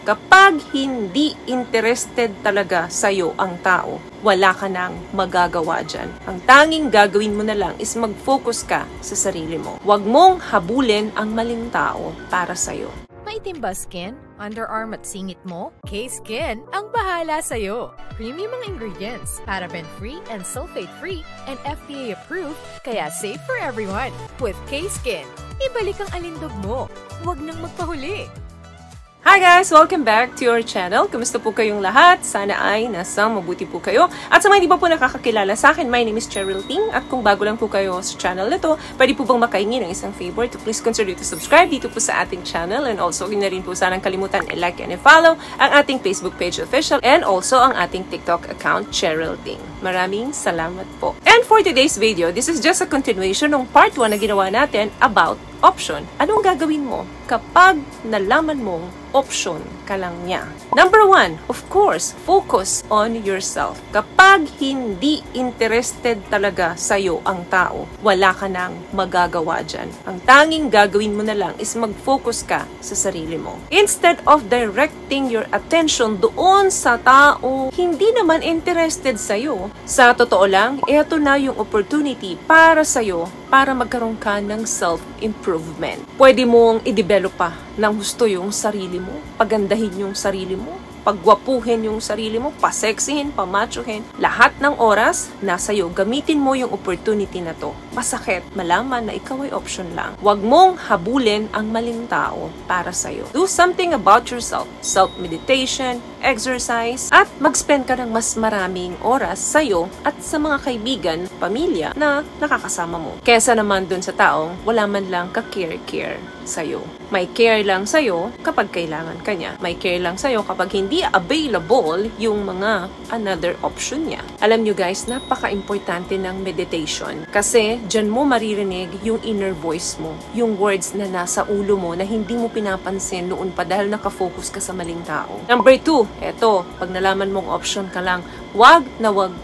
Kapag hindi interested talaga sa'yo ang tao, wala ka nang magagawa dyan. Ang tanging gagawin mo na lang is mag-focus ka sa sarili mo. Huwag mong habulin ang maling tao para sa'yo. Maitim ba skin? Underarm at singit mo? K-Skin ang bahala sa'yo. Premium ang ingredients, paraben-free and sulfate-free, and FDA-approved, kaya safe for everyone. With K-Skin, ibalik ang alindog mo. Huwag nang magpahuli. Hi guys! Welcome back to your channel. Kumusta po kayong lahat? Sana ay nasa mabuti po kayo. At sa mga hindi pa po nakakakilala sa akin, my name is Cheryl Ting. At kung bago lang po kayo sa channel na to, pwede po bang makahingi ng isang favor to please consider to subscribe dito po sa ating channel. And also, huwag na rin po sanang kalimutan i-like and i-follow ang ating Facebook page official and also ang ating TikTok account, Cheryl Ting. Maraming salamat po. And for today's video, this is just a continuation ng part 1 na ginawa natin about option. Anong gagawin mo kapag nalaman mong option ka lang niya? Number 1, of course, focus on yourself. Kapag hindi interested talaga sa'yo ang tao, wala ka nang magagawa dyan. Ang tanging gagawin mo na lang is mag-focus ka sa sarili mo. Instead of directing your attention doon sa tao hindi naman interested sa'yo, sa totoo lang, eto na yung opportunity para sa'yo para magkaroon ka ng self-improvement. Pwede mong i-develop pa ng gusto yung sarili mo, pagandahin yung sarili mo, pagwapuhin yung sarili mo, paseksihin, pamachuhin. Lahat ng oras, nasa iyo. Gamitin mo yung opportunity na to. Masakit, malaman na ikaw ay option lang. Huwag mong habulin ang maling tao para sa'yo. Do something about yourself. Self-meditation, exercise, at mag-spend ka ng mas maraming oras sa'yo at sa mga kaibigan, pamilya na nakakasama mo. Kesa naman dun sa taong wala man lang ka-care sa'yo. May care lang sa'yo kapag kailangan ka niya. May care lang sa'yo kapag hindi available yung mga another option niya. Alam nyo guys, napaka-importante ng meditation. Kasi dyan mo maririnig yung inner voice mo. Yung words na nasa ulo mo na hindi mo pinapansin noon pa dahil nakafocus ka sa maling tao. Number 2, eto, pag nalaman mong option ka lang, wag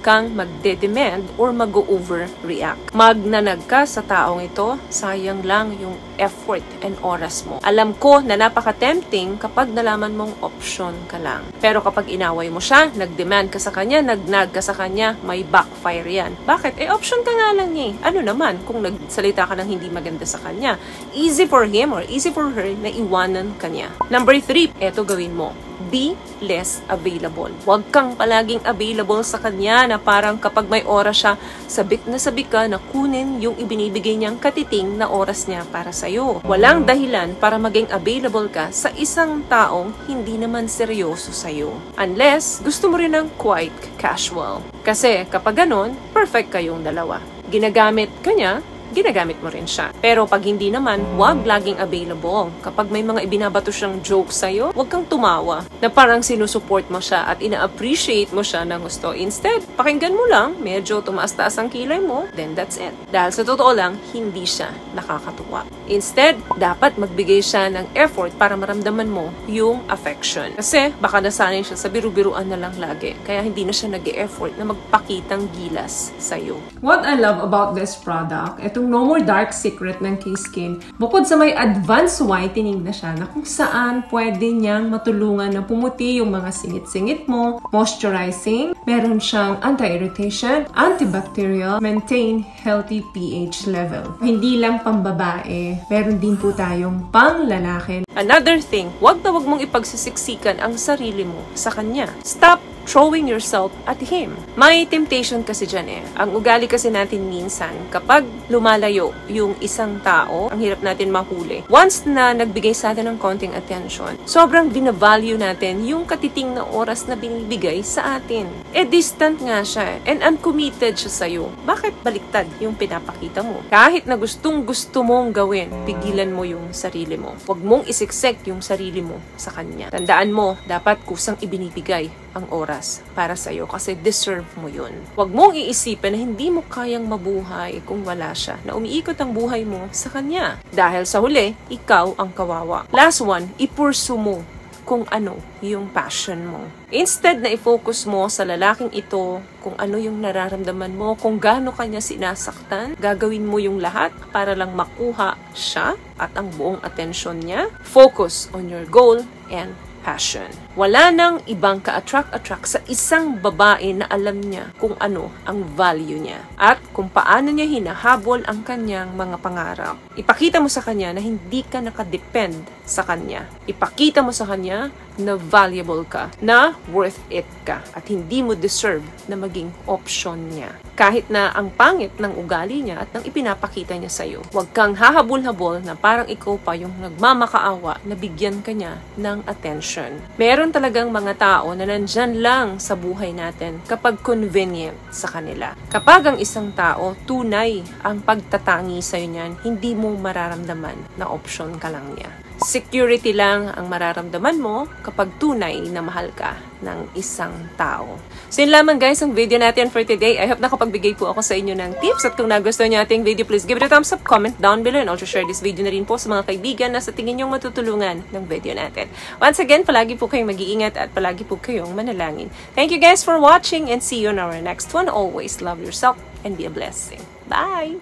kang magde-demand or mag-overreact. Magnanag ka sa taong ito, sayang lang yung effort and oras mo. Alam ko na napaka-tempting kapag nalaman mong option ka lang. Pero kapag inaway mo siya, nag-demand ka sa kanya, nagnag ka sa kanya, may backfire yan. Bakit? Option ka nga lang eh. Ano naman kung nagsalita ka ng hindi maganda sa kanya? Easy for him or easy for her na iwanan ka niya. Number 3, eto gawin mo. Be less available. Huwag kang palaging available sa kanya na parang kapag may oras siya, sabik ka na kunin yung ibinibigay niyang katiting na oras niya para sa'yo. Walang dahilan para maging available ka sa isang taong hindi naman seryoso sa'yo. Unless gusto mo rin ng quite casual. Kasi kapag ganon, perfect kayong dalawa. Ginagamit ka niya, ginagamit mo rin siya. Pero pag hindi naman, huwag laging available. Kapag may mga ibinabato siyang joke sa'yo, huwag kang tumawa na parang sinusupport mo siya at ina-appreciate mo siya ng gusto. Instead, pakinggan mo lang, medyo tumaas-taas ang kilay mo, then that's it. Dahil sa totoo lang, hindi siya nakakatuwa. Instead, dapat magbigay siya ng effort para maramdaman mo yung affection. Kasi baka nasanay siya sa biru-biruan na lang lagi. Kaya hindi na siya nag-e-effort na magpakitang gilas sa'yo. What I love about this product, itong No More Dark Secret ng K-Skin, bukod sa may advanced whitening na siya na kung saan pwede niyang matulungan na pumuti yung mga singit-singit mo, moisturizing, meron siyang anti-irritation, antibacterial, maintain healthy pH level. Hindi lang pambabae, meron din po tayong pang-lalaki. Another thing, wag mong ipagsisiksikan ang sarili mo sa kanya. Stop throwing yourself at him. May temptation kasi dyan eh. Ang ugali kasi natin minsan, kapag lumalayo yung isang tao, ang hirap natin mahuli. Once na nagbigay sa atin ng konting attention, sobrang binavalue natin yung katiting na oras na binibigay sa atin. Distant nga siya and uncommitted siya sa'yo. Bakit baliktad yung pinapakita mo? Kahit na gustong-gusto mong gawin, pigilan mo yung sarili mo. Huwag mong isiksek yung sarili mo sa kanya. Tandaan mo, dapat kusang ibinibigay ang oras para sa'yo kasi deserve mo yun. Huwag mong iisipin na hindi mo kayang mabuhay kung wala siya, na umiikot ang buhay mo sa kanya. Dahil sa huli, ikaw ang kawawa. Last one, ipursu mo kung ano yung passion mo. Instead na i-focus mo sa lalaking ito, kung ano yung nararamdaman mo, kung gaano kanya sinasaktan, gagawin mo yung lahat para lang makuha siya at ang buong atensyon niya. Focus on your goal and passion. Wala nang ibang ka-attract sa isang babae na alam niya kung ano ang value niya at kung paano niya hinahabol ang kanyang mga pangarap. Ipakita mo sa kanya na hindi ka nakadepend sa kanya. Ipakita mo sa kanya na valuable ka, na worth it ka, at hindi mo deserve na maging option niya. Kahit na ang pangit ng ugali niya at ng ipinapakita niya sa'yo. Huwag kang hahabol-habol na parang ikaw pa yung nagmamakaawa na bigyan ka niya ng attention. Meron talagang mga tao na nandyan lang sa buhay natin kapag convenient sa kanila. Kapag ang isang tao tunay ang pagtatangi sa'yo niyan, hindi mo mararamdaman na option ka lang niya. Security lang ang mararamdaman mo kapag tunay na mahal ka ng isang tao. So yun lamang guys ang video natin for today. I hope nakapagbigay po ako sa inyo ng tips, at kung nagustuhan niyo ating video, please give it a thumbs up, comment down below, and also share this video na rin po sa mga kaibigan na sa tingin niyong matutulungan ng video natin. Once again, palagi po kayong mag-iingat at palagi po kayong manalangin. Thank you guys for watching, and see you on our next one. Always love yourself and be a blessing. Bye!